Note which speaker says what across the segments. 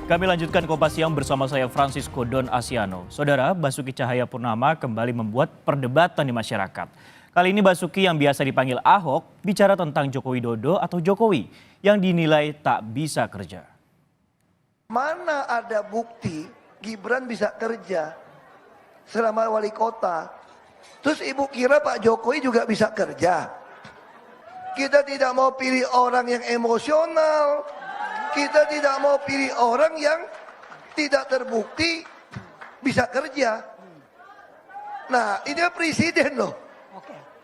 Speaker 1: Kami lanjutkan Kompas Siang bersama saya Francisco Don Asiano. Saudara, Basuki Cahayapurnama kembali membuat perdebatan di masyarakat. Kali ini Basuki yang biasa dipanggil Ahok bicara tentang Joko Widodo atau Jokowi yang dinilai tak bisa kerja.
Speaker 2: Mana ada bukti Gibran bisa kerja selama wali kota? Terus ibu kira Pak Jokowi juga bisa kerja? Kita tidak mau pilih orang yang emosional. Kita tidak mau pilih orang yang tidak terbukti bisa kerja. Nah, ini presiden loh.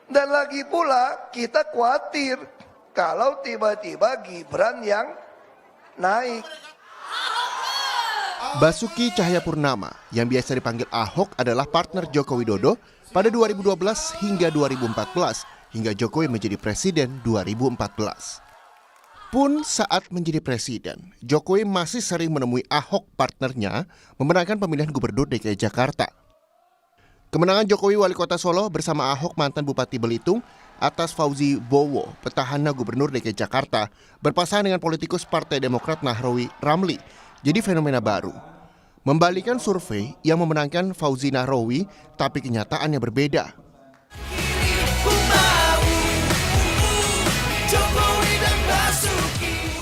Speaker 2: Dan lagi pula kita khawatir kalau tiba-tiba Gibran yang naik.
Speaker 3: Basuki Cahayapurnama yang biasa dipanggil Ahok adalah partner Joko Widodo pada 2012 hingga 2014 hingga Jokowi menjadi presiden 2014. Pun saat menjadi presiden, Jokowi masih sering menemui Ahok partnernya memenangkan pemilihan gubernur DKI Jakarta. Kemenangan Jokowi wali kota Solo bersama Ahok mantan Bupati Belitung atas Fauzi Bowo, petahana gubernur DKI Jakarta, berpasangan dengan politikus Partai Demokrat Nahrawi Ramli, jadi fenomena baru. Membalikan survei yang memenangkan Fauzi Nahrawi, tapi kenyataannya berbeda.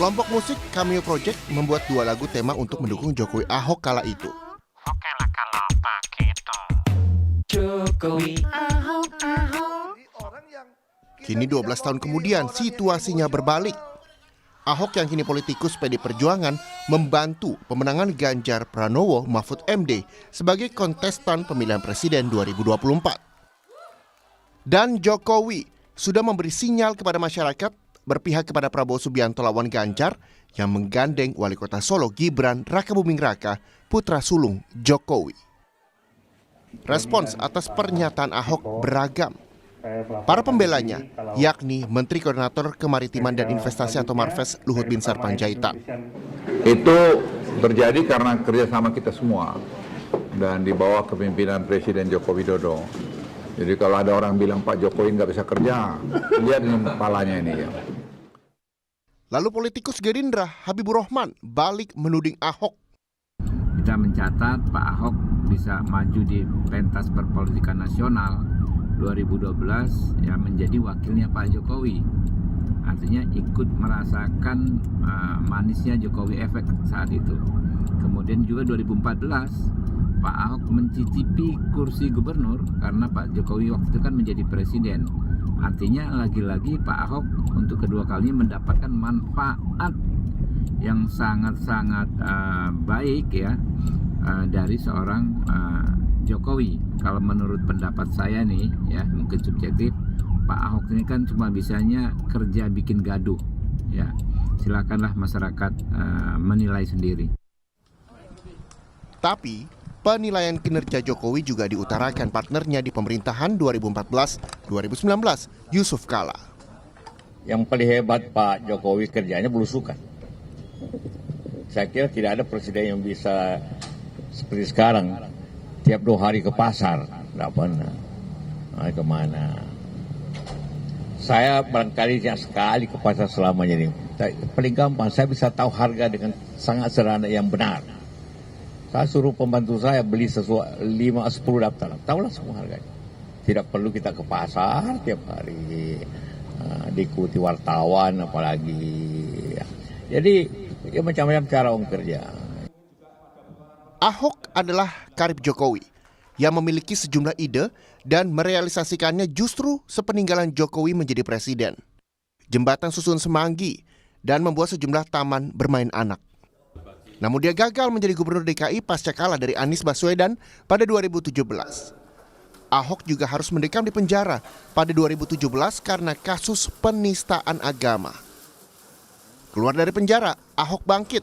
Speaker 3: Kelompok musik Cameo Project membuat 2 lagu tema untuk mendukung Jokowi Ahok kala itu.
Speaker 4: Oke lah kalau begitu. Jokowi Ahok.
Speaker 3: Kini 12 tahun kemudian situasinya berbalik. Ahok yang kini politikus PD Perjuangan membantu pemenangan Ganjar Pranowo Mahfud MD sebagai kontestan pemilihan presiden 2024. Dan Jokowi sudah memberi sinyal kepada masyarakat berpihak kepada Prabowo Subianto lawan Ganjar yang menggandeng wali kota Solo Gibran Rakabuming Raka, putra sulung Jokowi. Respons atas pernyataan Ahok beragam. Para pembelanya, yakni Menteri Koordinator Kemaritiman dan Investasi atau Marves Luhut Binsar Panjaitan.
Speaker 5: Itu terjadi karena kerjasama kita semua dan di bawah kepemimpinan Presiden Joko Widodo. Jadi kalau ada orang bilang Pak Jokowi nggak bisa kerja, lihat ini kepalanya ini ya.
Speaker 3: Lalu politikus Gerindra Habibur Rahman balik menuding Ahok.
Speaker 6: Kita mencatat Pak Ahok bisa maju di pentas perpolitikan nasional 2012 yang menjadi wakilnya Pak Jokowi. Artinya ikut merasakan manisnya Jokowi efek saat itu. Kemudian juga 2014 Pak Ahok mencicipi kursi gubernur karena Pak Jokowi waktu itu kan menjadi presiden. Artinya lagi-lagi Pak Ahok untuk kedua kalinya mendapatkan manfaat yang sangat-sangat baik ya dari seorang Jokowi. Kalau menurut pendapat saya nih ya mungkin subjektif, Pak Ahok ini kan cuma bisanya kerja bikin gaduh ya. Silakanlah masyarakat menilai sendiri.
Speaker 3: Tapi penilaian kinerja Jokowi juga diutarakan partnernya di pemerintahan 2014-2019, Yusuf Kala.
Speaker 7: Yang paling hebat Pak Jokowi kerjanya belusukan. Saya kira tidak ada presiden yang bisa seperti sekarang, tiap 2 hari ke pasar, tidak pernah. Kemana? Saya barangkali tidak sekali ke pasar selamanya ini. Paling gampang, saya bisa tahu harga dengan sangat sederhana yang benar. Saya suruh pembantu saya beli sesuatu 5-10 daftar, tahulah semua harganya. Tidak perlu kita ke pasar tiap hari, diikuti wartawan apalagi. Jadi ya macam-macam cara orang kerja.
Speaker 3: Ahok adalah karib Jokowi yang memiliki sejumlah ide dan merealisasikannya justru sepeninggalan Jokowi menjadi presiden. Jembatan susun Semanggi dan membuat sejumlah taman bermain anak. Namun dia gagal menjadi gubernur DKI pasca kalah dari Anies Baswedan pada 2017. Ahok juga harus mendekam di penjara pada 2017 karena kasus penistaan agama. Keluar dari penjara, Ahok bangkit.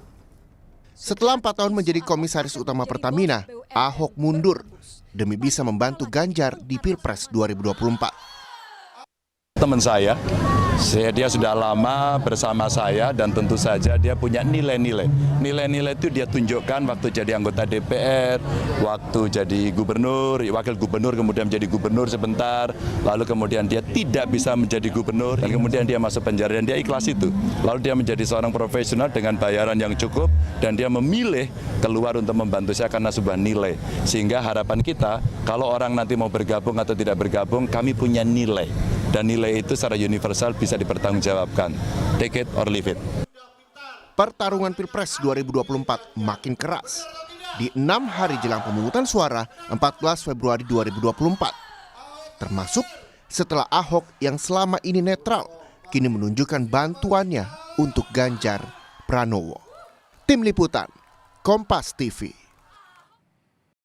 Speaker 3: Setelah 4 tahun menjadi komisaris utama Pertamina, Ahok mundur demi bisa membantu Ganjar di Pilpres 2024.
Speaker 8: Teman saya Dia sudah lama bersama saya dan tentu saja dia punya nilai-nilai. Nilai-nilai itu dia tunjukkan waktu jadi anggota DPR, waktu jadi gubernur, wakil gubernur, kemudian menjadi gubernur sebentar, lalu kemudian dia tidak bisa menjadi gubernur, dan kemudian dia masuk penjara dan dia ikhlas itu. Lalu dia menjadi seorang profesional dengan bayaran yang cukup dan dia memilih keluar untuk membantu saya karena sebuah nilai. Sehingga harapan kita, kalau orang nanti mau bergabung atau tidak bergabung, kami punya nilai. Dan nilai itu secara universal bisa dipertanggungjawabkan. Take it or leave it.
Speaker 3: Pertarungan Pilpres 2024 makin keras. Di 6 hari jelang pemungutan suara 14 Februari 2024. Termasuk setelah Ahok yang selama ini netral, kini menunjukkan bantuannya untuk Ganjar Pranowo. Tim Liputan, Kompas TV.